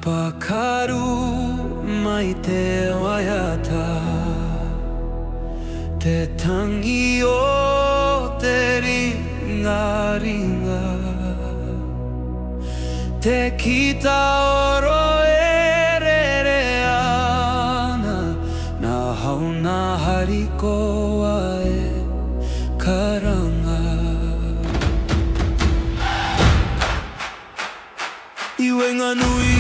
Whakaru mai te waiata, te tangi o te ringa, te kita oro e rere ana, na hauna hariko e karanga. I wenga nui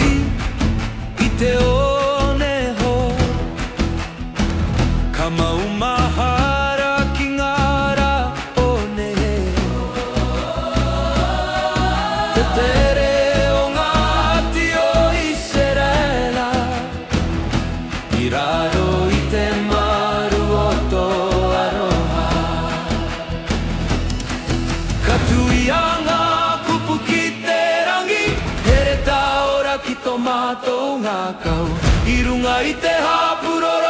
i te oneho, ka maumahara ki ngā rā onehe. Te tere o ngā ati o Iserela, i raro i te maru o tō aroha. Ka tui a ngā kupu ki te rangi, here tā ora ki tō mātou ngā kau, i runga i te hapurora.